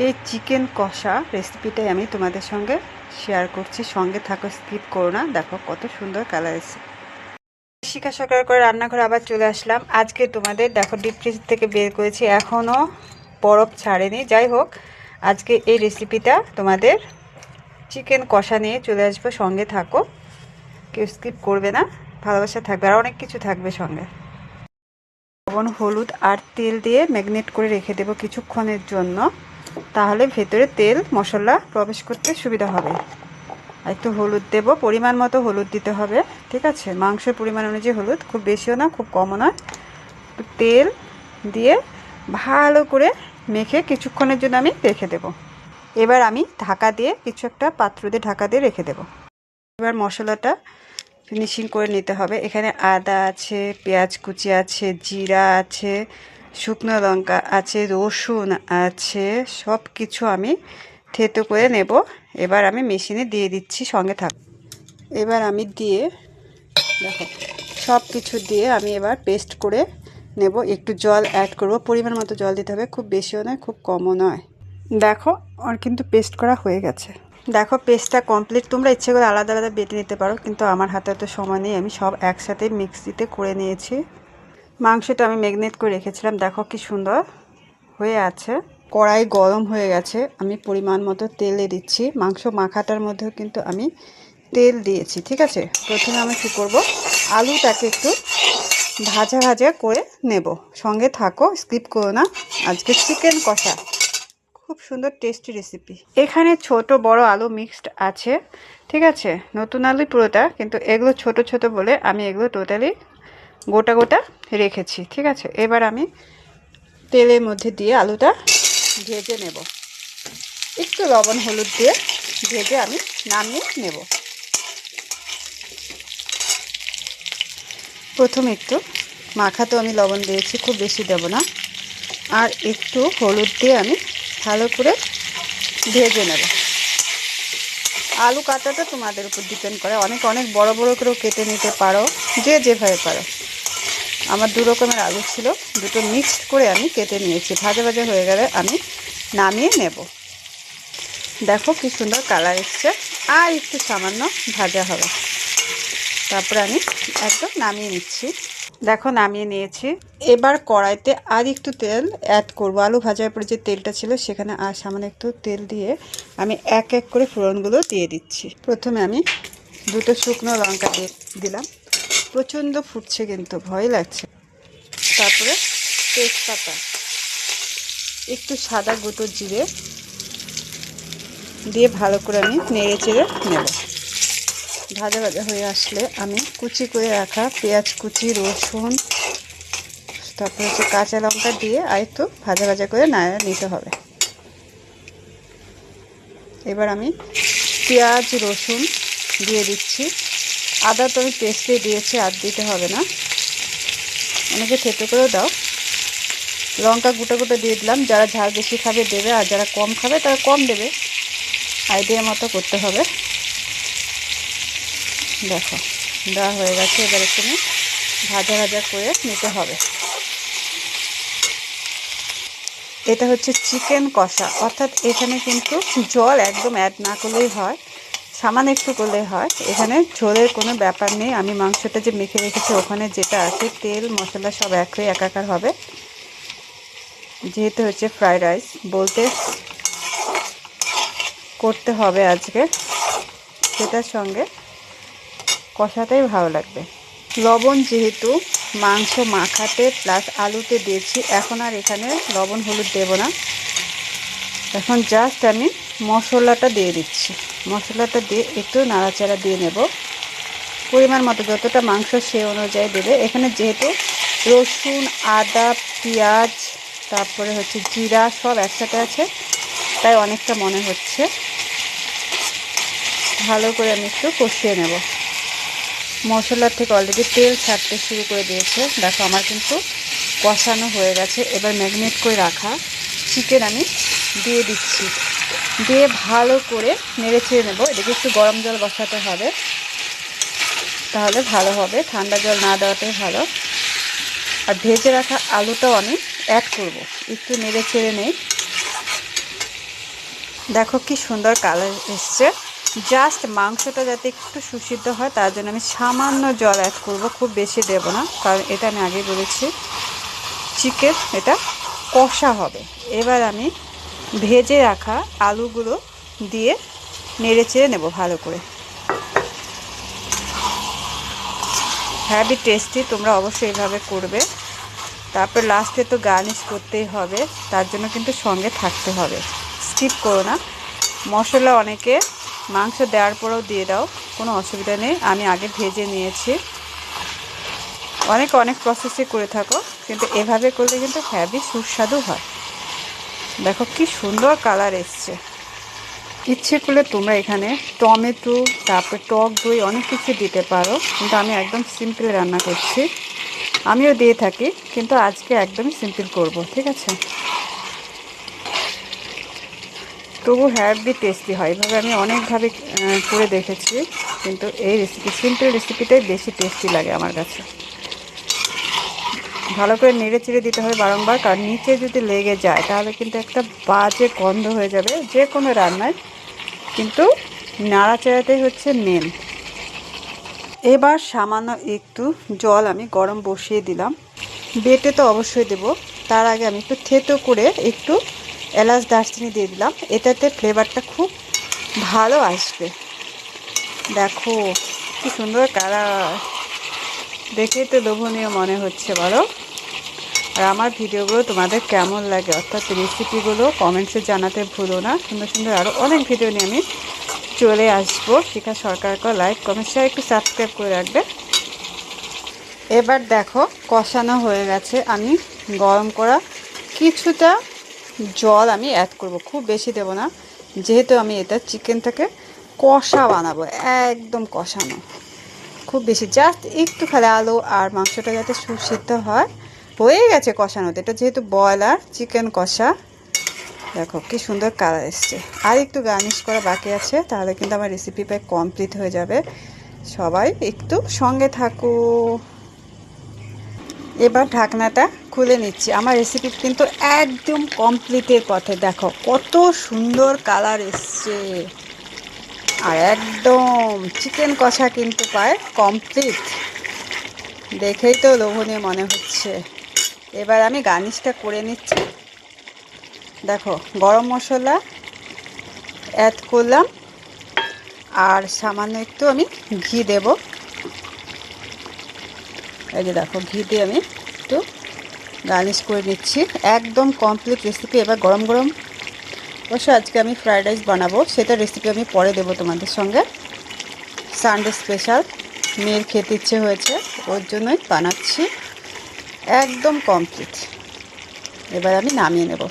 এই চিকেন কষা রেসিপিটাই আমি তোমাদের সঙ্গে শেয়ার করছি। সঙ্গে থাকো, স্কিপ করো না। দেখো কত সুন্দর কালার এসেছে। শিখা সকাল করে রান্নাঘরে আবার চলে আসলাম। আজকে তোমাদের দেখো ডিপ ফ্রিজ থেকে বের করেছি, এখনও বরফ ছাড়েনি। যাই হোক, আজকে এই রেসিপিটা তোমাদের চিকেন কষা নিয়ে চলে আসবো। সঙ্গে থাকো, কেউ স্কিপ করবে না, ভালোবাসা থাকবে, আর অনেক কিছু থাকবে সঙ্গে। লবণ, হলুদ আর তেল দিয়ে ম্যাগনেট করে রেখে দেবো কিছুক্ষণের জন্য, তাহলে ভেতরে তেল মশলা প্রবেশ করতে সুবিধা হবে। আর একটু হলুদ দেব, পরিমাণ মতো হলুদ দিতে হবে, ঠিক আছে? মাংসের পরিমাণ অনুযায়ী হলুদ, খুব বেশিও না খুব কমও না। তেল দিয়ে ভালো করে মেখে কিছুক্ষণের জন্য আমি রেখে দেব। এবার আমি ঢাকা দিয়ে কিছু একটা পাত্র দিয়ে ঢাকা দিয়ে রেখে দেব। এবার মশলাটা ফিনিশিং করে নিতে হবে। এখানে আদা আছে, পেঁয়াজ কুচি আছে, জিরা আছে, শুকনো লঙ্কা আছে, রসুন আছে, সব কিছু আমি থেতো করে নেব। এবার আমি মেশিনে দিয়ে দিচ্ছি, সঙ্গে থাক। এবার আমি দিয়ে দেখো সব কিছু দিয়ে আমি এবার পেস্ট করে নেব। একটু জল অ্যাড করব, পরিমাণ মতো জল দিতে হবে, খুব বেশিও নয় খুব কমও নয়। দেখো আর কিন্তু পেস্ট করা হয়ে গেছে। দেখো পেস্টটা কমপ্লিট। তোমরা ইচ্ছে করে আলাদা আলাদা বেটে নিতে পারো, কিন্তু আমার হাতে তো সময় নেই, আমি সব একসাথে মিক্সিতে করে নিয়েছি। মাংসটা আমি ম্যাগনেট করে রেখেছিলাম, দেখো কি সুন্দর হয়ে আছে। কড়াই গরম হয়ে গেছে, আমি পরিমাণ মতো তেলে দিচ্ছি। মাংস মাখাটার মধ্যেও কিন্তু আমি তেল দিয়েছি, ঠিক আছে? প্রথমে আমি কী করব, আলুটাকে একটু ভাজা ভাজা করে নেব। সঙ্গে থাকো, স্কিপ করো না। আজকে চিকেন কষা, খুব সুন্দর টেস্টি রেসিপি। এখানে ছোট বড় আলু মিক্সড আছে, ঠিক আছে? নতুন আলু পুরোটা, কিন্তু এগুলো ছোট ছোট বলে আমি এগুলো টোটালি গোটা গোটা রেখেছি, ঠিক আছে? এবার আমি তেলের মধ্যে দিয়ে আলুটা ভেজে নেব। একটু লবণ হলুদ দিয়ে ভেজে আমি নামিয়ে নেব। প্রথমে একটু মাখাতেও আমি লবণ দিয়েছি, খুব বেশি দেব না। আর একটু হলুদ দিয়ে আমি ভালো করে ভেজে নেব। আলু কাটাটা তোমাদের উপর ডিপেন্ড করে, অনেক বড় বড় করেও কেটে নিতে পারো, যে যেভাবে পারো। আমার দু রকমের আলু ছিল, দুটো মিক্সড করে আমি কেটে নিয়েছি। ভাজা ভাজা হয়ে গেলে আমি নামিয়ে নেব। দেখো কি সুন্দর কালার এসছে, আর একটু সামান্য ভাজা হবে, তারপরে আমি একদম নামিয়ে নিচ্ছি। দেখো নামিয়ে নিয়েছি। এবার কড়াইতে আর একটু তেল অ্যাড করব। আলু ভাজার পরে যে তেলটা ছিল সেখানে আর সামান্য একটু তেল দিয়ে আমি এক এক করে ফোড়নগুলো দিয়ে দিচ্ছি। প্রথমে আমি দুটো শুকনো লঙ্কা দিয়ে দিলাম, প্রচণ্ড ফুটছে কিন্তু ভয় লাগছে। তারপরে তেজপাতা, একটু সাদা গুঁতো জিরে দিয়ে ভালো করে আমি নেড়ে চেড়ে নেব। ভাজা ভাজা হয়ে আসলে আমি কুচি করে রাখা পেঁয়াজ কুচি, রসুন, তারপরে হচ্ছে কাঁচা লঙ্কা দিয়ে আর একটু ভাজা ভাজা করে নাড়া নিতে হবে। এবার আমি পেঁয়াজ রসুন দিয়ে দিচ্ছি। আদা তো আমি পেস্টে দিয়েছি, আর দিতে হবে না, অনেকে থেতো করেও দাও। লঙ্কা গোটা গোটা দিয়ে দিলাম, যারা ঝাল বেশি খাবে দেবে, আর যারা কম খাবে তারা কম দেবে, আইডিয়া মতো করতে হবে। দেখো দেওয়া হয়ে গেছে, এবার এখানে ভাজা ভাজা করে নিতে হবে। এটা হচ্ছে চিকেন কষা, অর্থাৎ এখানে কিন্তু জল একদম অ্যাড না করলেই হয়, সামান্য একটু করলেই হয়। এখানে ঝোলের কোনো ব্যাপার নেই। আমি মাংসটা যে মেখে রেখেছি ওখানে যেটা আছে তেল মশলা সব এক হয়ে একাকার হবে। যেহেতু হচ্ছে ফ্রাইড রাইস বলতে করতে হবে আজকে, সেটার সঙ্গে কষাটাই ভালো লাগবে। লবণ যেহেতু মাংস মাখাতে প্লাস আলুতে দিয়েছি, এখন আর এখানে লবণ হলুদ দেব না। এখন জাস্ট আমি মশলাটা দিয়ে দিচ্ছি। মশলাটা দিয়ে একটু নাড়াচাড়া দিয়ে নেব, পরিমাণ মতো যতটা মাংস সে অনুযায়ী দেবে। এখানে যেহেতু রসুন আদা পেঁয়াজ তারপরে হচ্ছে জিরা সব একসাথে আছে, তাই অনেকটা মনে হচ্ছে। ভালো করে আমি একটু কষিয়ে নেব। মশলার থেকে অলরেডি তেল ছাড়তে শুরু করে দিয়েছে, দেখো আমার কিন্তু কষানো হয়ে গেছে। এবার ম্যারিনেট করে রাখা চিকেন আমি দিয়ে দিচ্ছি, দিয়ে ভালো করে নেড়ে চেড়ে নেবো। এদিকে একটু গরম জল বসাতে হবে, তাহলে ভালো হবে, ঠান্ডা জল না দেওয়াটাই ভালো। আর ভেজে রাখা আলুটাও আমি অ্যাড করব, একটু নেড়ে চেড়ে নেই। দেখো কি সুন্দর কালার এসছে। জাস্ট মাংসটা যাতে একটু সুসিদ্ধ হয় তার জন্য আমি সামান্য জল অ্যাড করব, খুব বেশি দেব না, কারণ এটা আমি আগে বলেছি চিকেন এটা কষা হবে। এবার আমি ভেজে রাখা আলুগুলো দিয়ে নেড়ে চেড়ে নেব ভালো করে। হ্যাভি টেস্টি, তোমরা অবশ্যই এভাবে করবে। তারপর লাস্টে তো গার্নিশ করতেই হবে, তার জন্য কিন্তু সঙ্গে থাকতে হবে, স্কিপ করো না। মশলা অনেকে মাংস দেওয়ার পরেও দিয়ে দাও, কোনো অসুবিধা নেই, আমি আগে ভেজে নিয়েছি। অনেকে অনেক প্রসেসে করে থাকো, কিন্তু এভাবে করলে কিন্তু হ্যাভি সুস্বাদু হয়। দেখো কি সুন্দর কালার এসছে। ইচ্ছে করলে তোমরা এখানে টমেটো, তারপর টক দই অনেক কিছু দিতে পারো, কিন্তু আমি একদম সিম্পল রান্না করছি। আমিও দিয়ে থাকি, কিন্তু আজকে একদমই সিম্পল করব, ঠিক আছে? তবু হ্যাভি টেস্টি হয়। এভাবে আমি অনেকভাবে করে দেখেছি, কিন্তু এই রেসিপি সিম্পল রেসিপিটাই বেশি টেস্টি লাগে আমার কাছে। ভালো করে নেড়ে চেড়ে দিতে হবে বারংবার, কারণ নিচে যদি লেগে যায় তাহলে কিন্তু একটা বাজে গন্ধ হয়ে যাবে যে কোনো রান্নায়, কিন্তু নাড়াচাড়াটাই হচ্ছে মেন। এবার সামান্য একটু জল আমি গরম বসিয়ে দিলাম। বেটে তো অবশ্যই দেব, তার আগে আমি একটু থেতো করে একটু এলাচ দারচিনি দিয়ে দিলাম, এটাতে ফ্লেভারটা খুব ভালো আসবে। দেখো কি সুন্দর কালার, দেখেই তো লোভনীয় মনে হচ্ছে বলো। আর আমার ভিডিওগুলো তোমাদের কেমন লাগে, অর্থাৎ রেসিপিগুলো কমেন্টসে জানাতে ভুলো না। সুন্দর সুন্দর আরও অনেক ভিডিও নিয়ে আমি চলে আসবো। শিখা সরকারকে লাইক কমেন্ট শেয়ার একটু সাবস্ক্রাইব করে রাখবে। এবার দেখো কষানো হয়ে গেছে, আমি গরম করা কিছুটা জল আমি অ্যাড করব, খুব বেশি দেব না, যেহেতু আমি এটা চিকেনটাকে কষা বানাবো, একদম কষানো, খুব বেশি জাস্ট একটু খালি আলু আর মাংসটা যাতে সুসিদ্ধ হয়। হয়ে গেছে কষানোতে, এটা যেহেতু ব্রয়লার চিকেন কষা। দেখো কি সুন্দর কালার এসছে। আর একটু গার্নিশ করা বাকি আছে, তাহলে কিন্তু আমার রেসিপি প্রায় কমপ্লিট হয়ে যাবে। সবাই একটু সঙ্গে থাকো। এবার ঢাকনাটা খুলে নিচ্ছি, আমার রেসিপি কিন্তু একদম কমপ্লিটের পথে। দেখো কত সুন্দর কালার এসছে, আর একদম চিকেন কষা কিন্তু প্রায় কমপ্লিট, দেখেই তো লোভনীয় মনে হচ্ছে। এবার আমি গার্নিশটা করে নিচ্ছি। দেখো গরম মশলা অ্যাড করলাম, আর সামান্য একটু আমি ঘি দেব। এই যে দেখো ঘি দিয়ে আমি একটু গার্নিশ করে নিচ্ছি, একদম কমপ্লিট রেসিপি। এবার গরম গরম, অবশ্য আজকে আমি ফ্রায়েড রাইস বানাবো, সেটা রেসিপি আমি পরে দেবো তোমাদের সঙ্গে। সানডে স্পেশাল, মেয়ের খেতে ইচ্ছে হয়েছে, ওর জন্যই বানাচ্ছি। একদম কমপ্লিট, এবার আমি নামিয়ে নেব।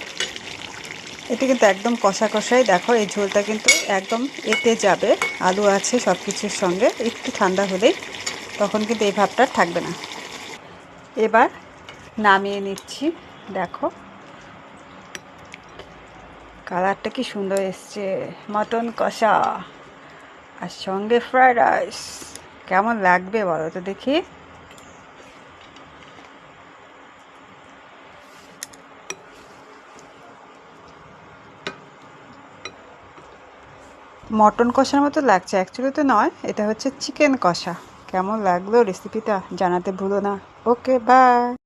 এটি কিন্তু একদম কষা কষাই। দেখো এই ঝোলটা কিন্তু একদম এতে যাবে, আলু আছে সব কিছুর সঙ্গে। একটু ঠান্ডা হলেই তখন কিন্তু এই ভাবটা থাকবে না। এবার নামিয়ে নিচ্ছি। দেখো কালারটা কি সুন্দর এসছে, মটন কষা আর সঙ্গে ফ্রায়েড রাইস। কেমন লাগবে বলো তো দেখি। মটন কষার মতো লাগছে, অ্যাকচুয়ালি তো নয়, এটা হচ্ছে চিকেন কষা। কেমন লাগলো রেসিপিটা জানাতে ভুলো না। Okay bye.